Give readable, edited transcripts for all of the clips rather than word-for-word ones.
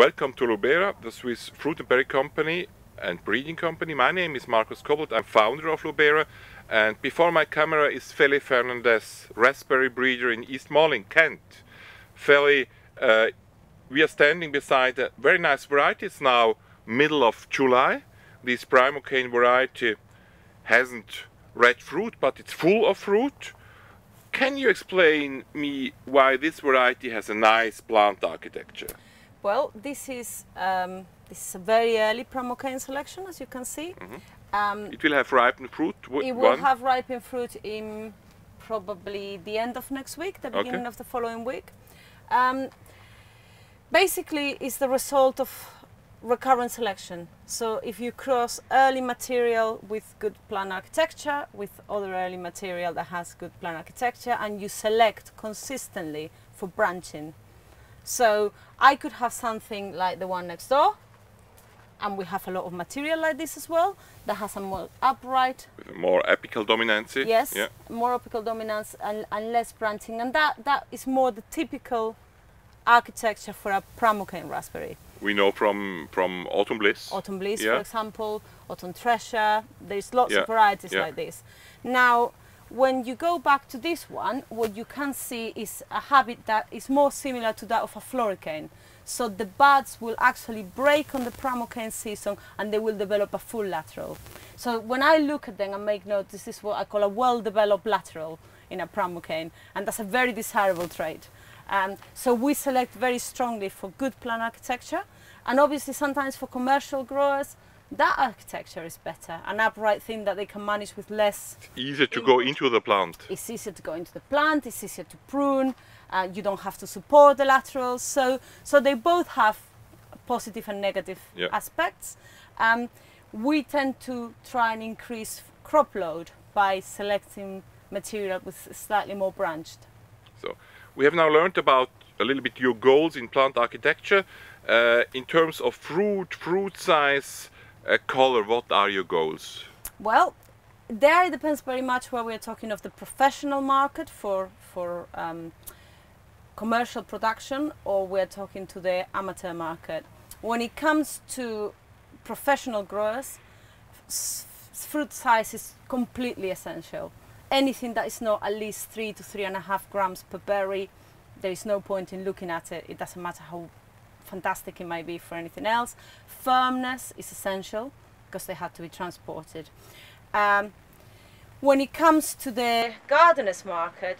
Welcome to Lubera, the Swiss fruit and berry company and breeding company. My name is Markus Kobelt, I'm founder of Lubera, and before my camera is Feli Fernandez, raspberry breeder in East Mallings, Kent. Feli, we are standing beside a very nice variety. It's now middle of July. This primocane variety hasn't red fruit, but it's full of fruit. Can you explain me why this variety has a nice plant architecture? Well, this is a very early primocane selection, as you can see. It will have ripened fruit? It will have ripened fruit in probably the end of next week, the beginning of the following week. Basically, it's the result of recurrent selection. So if you cross early material with good plant architecture with other early material that has good plant architecture, and you select consistently for branching. So I could have something like the one next door, and we have a lot of material like this as well, that has a more upright, with more apical dominance. Yes, more apical dominance and less branching, and that is more the typical architecture for a primocane raspberry. We know from Autumn Bliss. Autumn Bliss, for example, Autumn Treasure. There's lots of varieties like this. Now, when you go back to this one, what you can see is a habit that is more similar to that of a floricane. So the buds will actually break on the primocane season and they will develop a full lateral. So when I look at them and make note, this is what I call a well-developed lateral in a primocane, and that's a very desirable trait. So we select very strongly for good plant architecture, and obviously sometimes for commercial growers that architecture is better, an upright thing that they can manage with less. It's easier to go into the plant. It's easier to go into the plant, it's easier to prune, you don't have to support the laterals, so they both have positive and negative aspects. We tend to try and increase crop load by selecting material with slightly more branched. So we have now learned about a little bit your goals in plant architecture. In terms of fruit size, color, what are your goals? Well, there it depends very much where we're talking of the professional market for commercial production, or we're talking to the amateur market. When it comes to professional growers, fruit size is completely essential. Anything that is not at least 3 to 3.5 grams per berry, there is no point in looking at it. It doesn't matter how fantastic it might be for anything else. Firmness is essential because they have to be transported. When it comes to the gardener's market,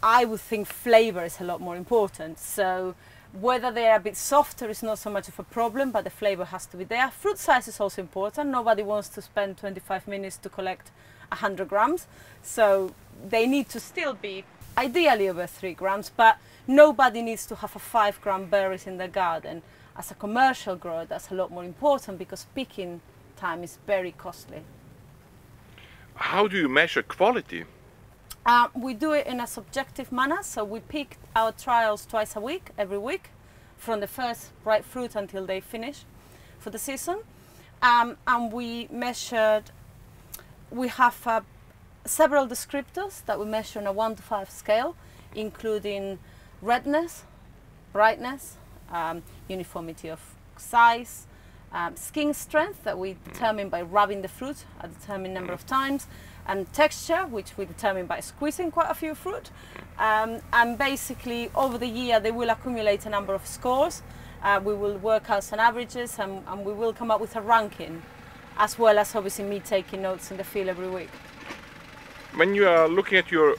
I would think flavor is a lot more important. So whether they're a bit softer is not so much of a problem, but the flavor has to be there. Fruit size is also important. Nobody wants to spend 25 minutes to collect 100 grams. So they need to still be ideally over 3 grams, but nobody needs to have a 5-gram berries in their garden. As a commercial grower, that's a lot more important because picking time is very costly. How do you measure quality? We do it in a subjective manner, so we pick our trials twice a week, every week, from the first ripe fruit until they finish for the season. And we measured, we have several descriptors that we measure on a 1 to 5 scale, including redness, brightness, uniformity of size, skin strength that we determine by rubbing the fruit a determined number of times, and texture, which we determine by squeezing quite a few fruit. And basically over the year they will accumulate a number of scores. We will work out some averages, and we will come up with a ranking, as well as obviously me taking notes in the field every week. When you are looking at your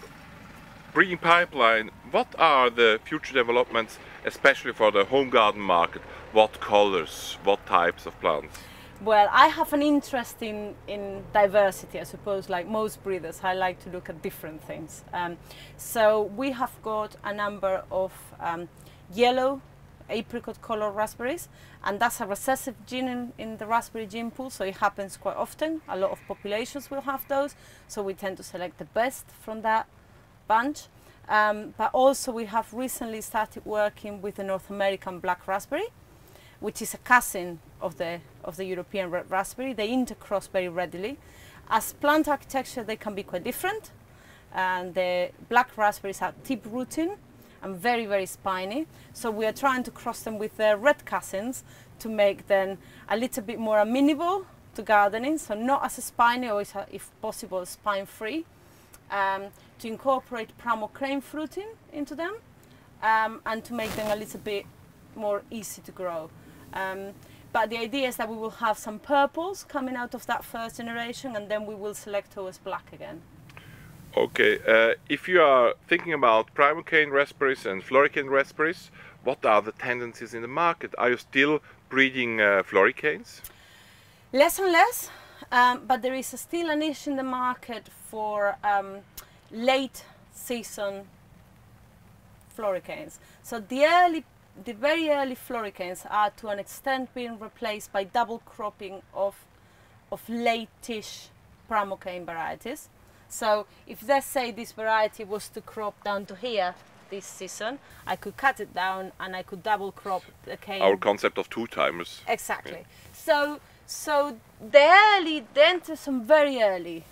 breeding pipeline, what are the future developments, especially for the home garden market? What colors, what types of plants? Well, I have an interest in diversity, I suppose, like most breeders. I like to look at different things. So we have got a number of yellow apricot color raspberries, and that's a recessive gene in the raspberry gene pool, so it happens quite often. A lot of populations will have those, so we tend to select the best from that bunch. But also we have recently started working with the North American black raspberry, which is a cousin of the European red raspberry. They intercross very readily. As plant architecture, they can be quite different. And the black raspberries are tip rooting, and very, very spiny. So we are trying to cross them with their red cousins to make them a little bit more amenable to gardening, so not as spiny, or if possible spine-free, to incorporate pramocrane fruiting into them, and to make them a little bit more easy to grow. But the idea is that we will have some purples coming out of that first generation, and then we will select towards black again. Okay, if you are thinking about primocane raspberries and floricanes raspberries, what are the tendencies in the market? Are you still breeding floricanes? Less and less, but there is still a niche in the market for late season floricanes. So the very early floricanes are to an extent being replaced by double cropping of late-ish pramocane varieties. So if let's say this variety was to crop down to here this season, I could cut it down and I could double crop the cane. Our concept of two-timers. Exactly. Yeah. So then to some very early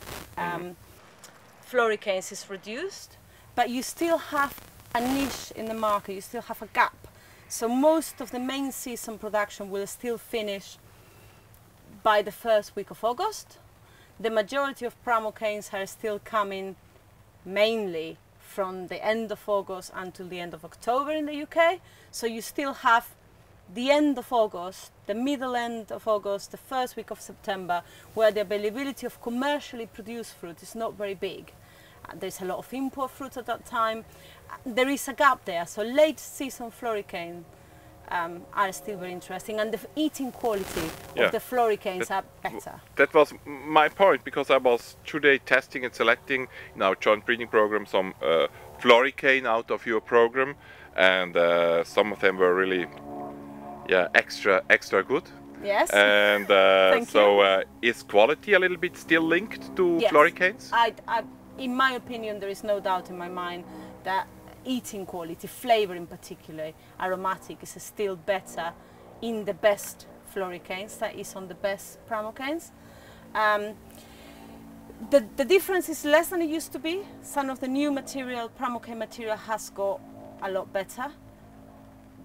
floricanes is reduced, but you still have a niche in the market, you still have a gap. So most of the main season production will still finish by the first week of August. The majority of pramocanes are still coming mainly from the end of August until the end of October in the UK. So you still have the end of August, the middle end of August, the first week of September, where the availability of commercially produced fruit is not very big. There's a lot of import fruit at that time. There is a gap there, so late season floricane are still very interesting, and the eating quality of the floricanes are better. That was my point, because I was today testing and selecting in our joint breeding program some floricane out of your program, and some of them were really extra good. Yes. And so is quality a little bit still linked to floricanes? In my opinion, there is no doubt in my mind that eating quality, flavor in particular, aromatic, is still better in the best floricanes that is on the best pramocanes. The difference is less than it used to be. Some of the new material, pramocane material, has got a lot better,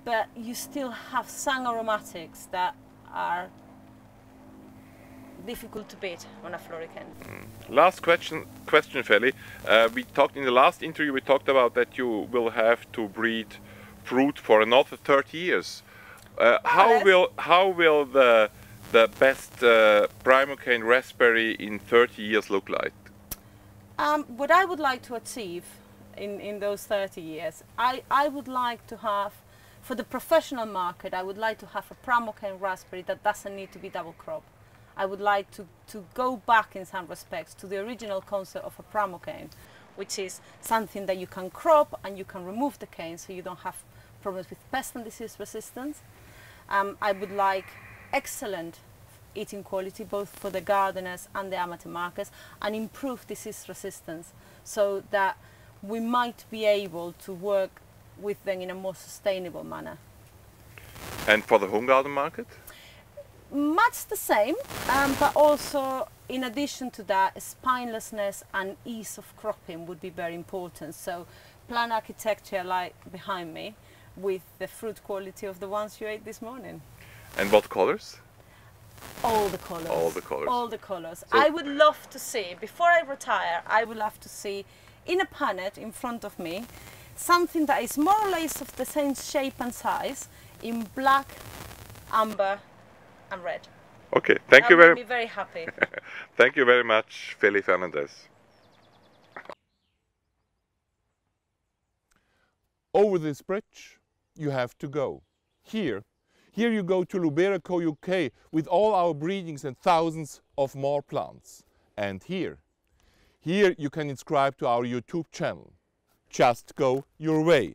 but you still have some aromatics that are difficult to beat on a floricane. Last question, Feli. We talked in the last interview. We talked about that you will have to breed fruit for another 30 years. How will the best primocane raspberry in 30 years look like? What I would like to achieve in those 30 years, I would like to have, for the professional market, I would like to have a pramocane raspberry that doesn't need to be double crop. I would like to go back in some respects to the original concept of a pramocane, which is something that you can crop and you can remove the cane, so you don't have problems with pest and disease resistance. I would like excellent eating quality, both for the gardeners and the amateur markets, and improve disease resistance, so that we might be able to work with them in a more sustainable manner. And for the home garden market? Much the same, but also in addition to that, spinelessness and ease of cropping would be very important. So plant architecture like behind me, with the fruit quality of the ones you ate this morning. And what colors? All the colors. All the colors. All the colors. So I would love to see, before I retire, I would love to see in a punnet in front of me something that is more or less of the same shape and size in black, amber and red. Okay, thank you very much. That would be very happy. Thank you very much, Feli Fernandez. Over this bridge you have to go. Here you go to Lubera UK with all our breedings and thousands of more plants. And here you can subscribe to our YouTube channel. Just go your way.